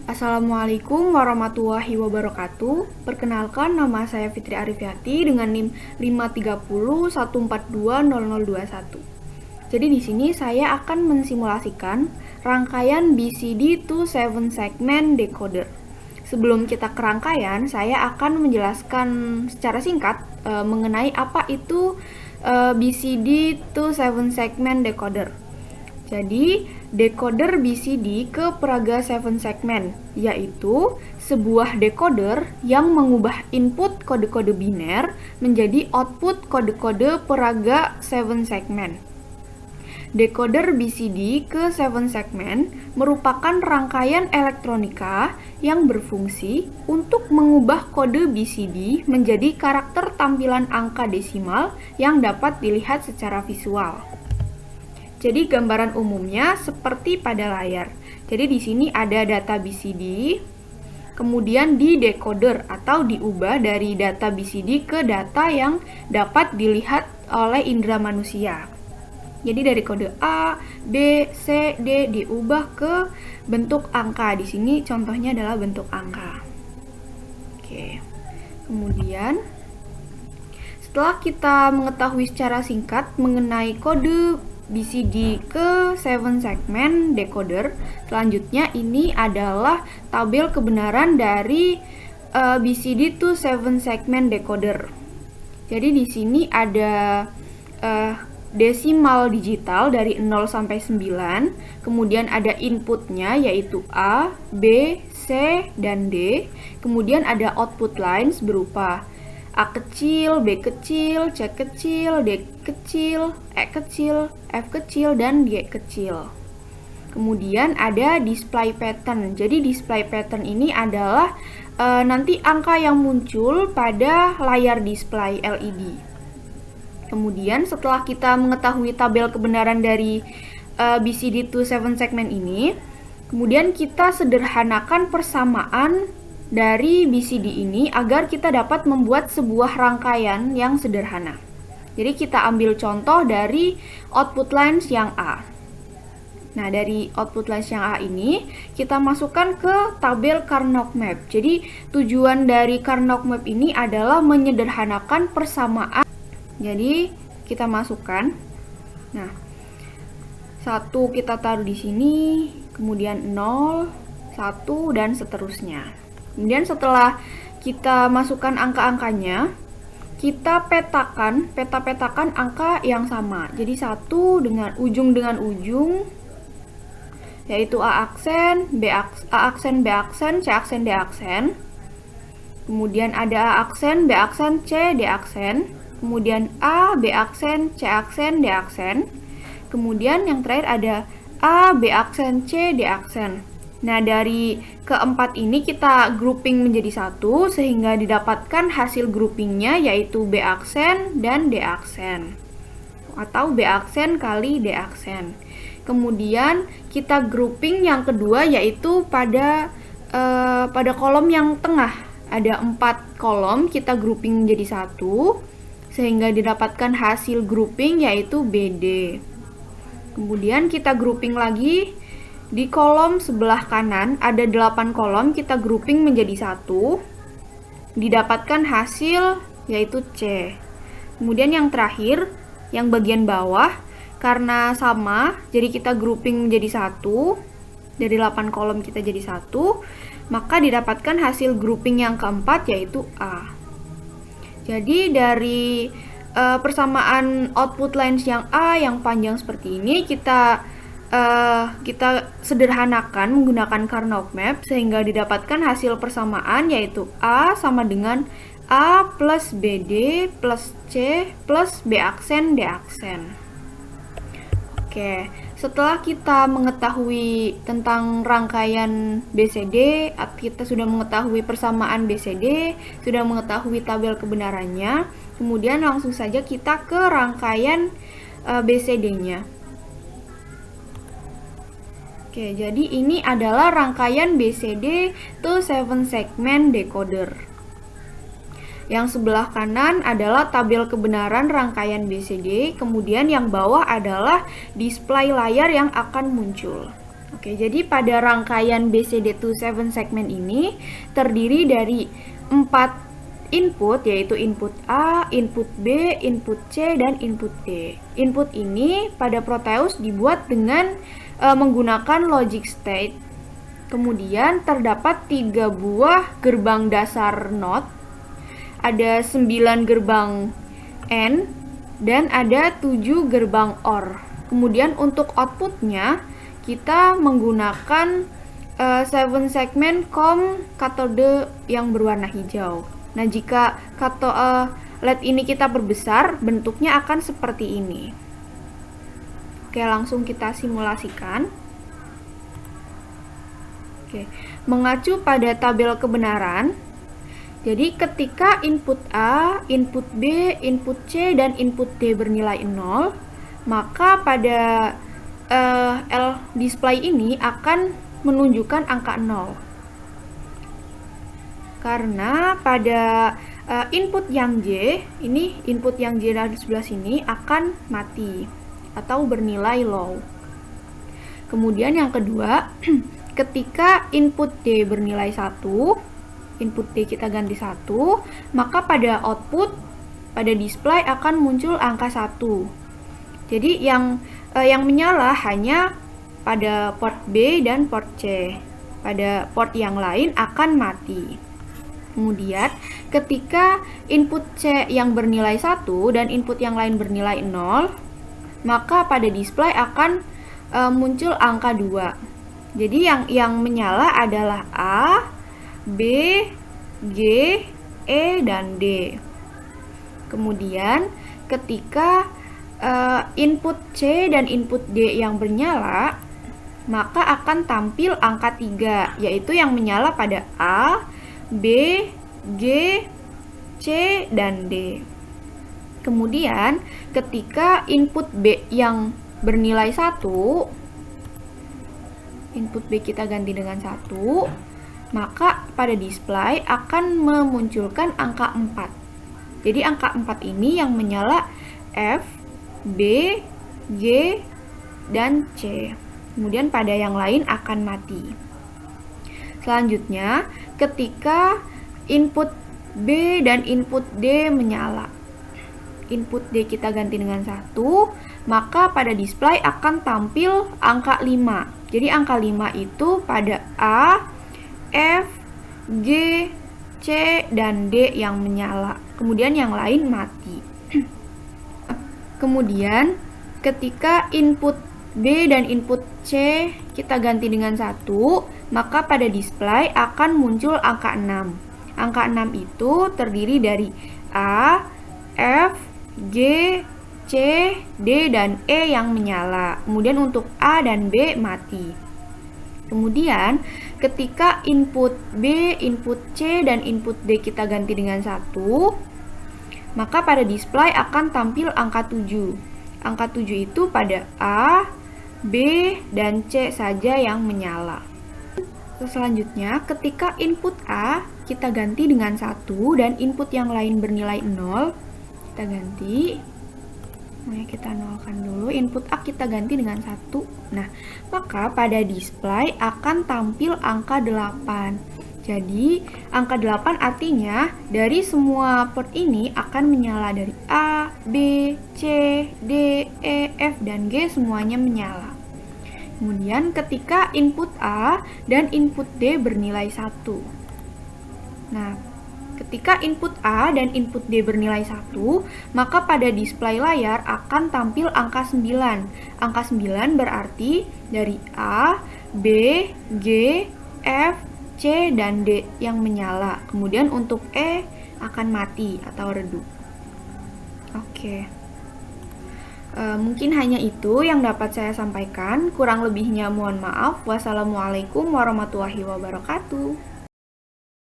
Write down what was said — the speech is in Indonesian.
Assalamualaikum warahmatullahi wabarakatuh. Perkenalkan, nama saya Fitri Arifiati dengan NIM 53014200021. Jadi di sini saya akan mensimulasikan rangkaian BCD to 7 segment decoder. Sebelum kita ke rangkaian, saya akan menjelaskan secara singkat mengenai apa itu BCD to 7 segment decoder. Jadi, decoder BCD ke peraga 7 segment, yaitu sebuah decoder yang mengubah input kode-kode biner menjadi output kode-kode peraga 7 segment. Decoder BCD ke 7 segment merupakan rangkaian elektronika yang berfungsi untuk mengubah kode BCD menjadi karakter tampilan angka desimal yang dapat dilihat secara visual. Jadi gambaran umumnya seperti pada layar. Jadi di sini ada data BCD, kemudian didecoder atau diubah dari data BCD ke data yang dapat dilihat oleh indera manusia. Jadi dari kode A, B, C, D diubah ke bentuk angka. Di sini contohnya adalah bentuk angka. Oke. Kemudian setelah kita mengetahui secara singkat mengenai kode BCD ke 7 segment decoder, selanjutnya ini adalah tabel kebenaran dari BCD to 7 segment decoder. Jadi di sini ada desimal digital dari 0 sampai 9, kemudian ada inputnya yaitu A, B, C, dan D, kemudian ada output lines berupa A kecil, B kecil, C kecil, D kecil, E kecil, F kecil, dan G kecil. Kemudian ada display pattern. Jadi display pattern ini adalah nanti angka yang muncul pada layar display LED. Kemudian setelah kita mengetahui tabel kebenaran dari BCD to 7 segment ini, kemudian kita sederhanakan persamaan dari BCD ini agar kita dapat membuat sebuah rangkaian yang sederhana. Jadi kita ambil contoh dari output lines yang A. Nah, dari output lines yang A ini kita masukkan ke tabel Karnaugh map. Jadi tujuan dari Karnaugh map ini adalah menyederhanakan persamaan. Jadi kita masukkan. Nah, 1 kita taruh di sini, kemudian 0, 1, dan seterusnya. Kemudian setelah kita masukkan angka-angkanya, kita peta-petakan angka yang sama. Jadi 1 dengan ujung, yaitu A aksen, A aksen, B aksen, C aksen, D aksen. Kemudian ada A aksen, B aksen, C, D aksen. Kemudian A, B aksen, C aksen, D aksen. Kemudian yang terakhir ada A, B aksen, C, D aksen. Nah, dari keempat ini kita grouping menjadi satu sehingga didapatkan hasil groupingnya yaitu B aksen dan D aksen atau B aksen kali D aksen. Kemudian kita grouping yang kedua yaitu pada kolom yang tengah. Ada 4 kolom, kita grouping menjadi satu sehingga didapatkan hasil grouping yaitu BD. Kemudian kita grouping lagi. Di kolom sebelah kanan ada 8 kolom, kita grouping menjadi satu, didapatkan hasil yaitu C. Kemudian yang terakhir, yang bagian bawah, karena sama, jadi kita grouping menjadi satu, dari 8 kolom kita jadi satu, maka didapatkan hasil grouping yang keempat yaitu A. Jadi dari persamaan output lines yang A yang panjang seperti ini, kita sederhanakan menggunakan Karnaugh map sehingga didapatkan hasil persamaan yaitu A sama dengan A plus BD plus C plus B aksen D aksen. Oke, setelah kita mengetahui tentang rangkaian BCD, kita sudah mengetahui persamaan BCD, sudah mengetahui tabel kebenarannya, kemudian langsung saja kita ke rangkaian BCD-nya. Oke, jadi ini adalah rangkaian BCD to 7 segment decoder. Yang sebelah kanan adalah tabel kebenaran rangkaian BCD, kemudian yang bawah adalah display layar yang akan muncul. Oke, jadi pada rangkaian BCD27 segmen ini terdiri dari 4 input, yaitu input A, input B, input C, dan input D. Input ini pada Proteus dibuat dengan menggunakan logic state. Kemudian terdapat 3 buah gerbang dasar NOT, ada 9 gerbang AND, dan ada 7 gerbang OR. Kemudian untuk outputnya kita menggunakan 7 segmen COM katode yang berwarna hijau. Nah, jika LED ini kita perbesar, bentuknya akan seperti ini. Oke, langsung kita simulasikan. Oke, mengacu pada tabel kebenaran, jadi ketika input A, input B, input C, dan input D bernilai 0, maka pada display ini akan menunjukkan angka 0. Karena pada input yang J, ini input yang J dari sebelah sini akan mati atau bernilai low. Kemudian yang kedua, ketika input D bernilai 1, input D kita ganti 1, maka pada output, pada display akan muncul angka 1. Jadi yang menyala hanya pada port B dan port C. Pada port yang lain akan mati. Kemudian ketika input C yang bernilai 1 dan input yang lain bernilai 0, maka pada display akan muncul angka 2. Jadi yang menyala adalah A, B, G, E, dan D. Kemudian ketika input C dan input D yang bernyala, maka akan tampil angka 3, yaitu yang menyala pada A, B, G, C, dan D. Kemudian ketika input B yang bernilai 1, input B kita ganti dengan 1, maka pada display akan memunculkan angka 4. Jadi angka 4 ini yang menyala F, B, G, dan C. Kemudian pada yang lain akan mati. Selanjutnya, ketika input B dan input D menyala, input D kita ganti dengan 1, maka pada display akan tampil angka 5. Jadi angka 5 itu pada A, F, G, C, dan D yang menyala. Kemudian yang lain mati. Kemudian ketika input B dan input C kita ganti dengan 1, maka pada display akan muncul angka 6. Angka 6 itu terdiri dari A, F, G, C, D, dan E yang menyala. Kemudian untuk A dan B mati. Kemudian ketika input B, input C, dan input D kita ganti dengan 1, maka pada display akan tampil angka 7. Angka 7 itu pada A, B, dan C saja yang menyala. Selanjutnya, ketika input A kita ganti dengan 1 dan input yang lain bernilai 0, kita ganti. Nah, kita nolkan dulu. Input A kita ganti dengan 1. Nah, maka pada display akan tampil angka 8. Jadi, angka 8 artinya dari semua port ini akan menyala, dari A, B, C, D, E, F, dan G semuanya menyala. Kemudian ketika input A dan input D bernilai 1. Nah, ketika input A dan input D bernilai 1, maka pada display layar akan tampil angka 9. Angka 9 berarti dari A, B, G, F, C, dan D yang menyala. Kemudian untuk E akan mati atau redup. Oke. Mungkin hanya itu yang dapat saya sampaikan. Kurang lebihnya mohon maaf. Wassalamualaikum warahmatullahi wabarakatuh.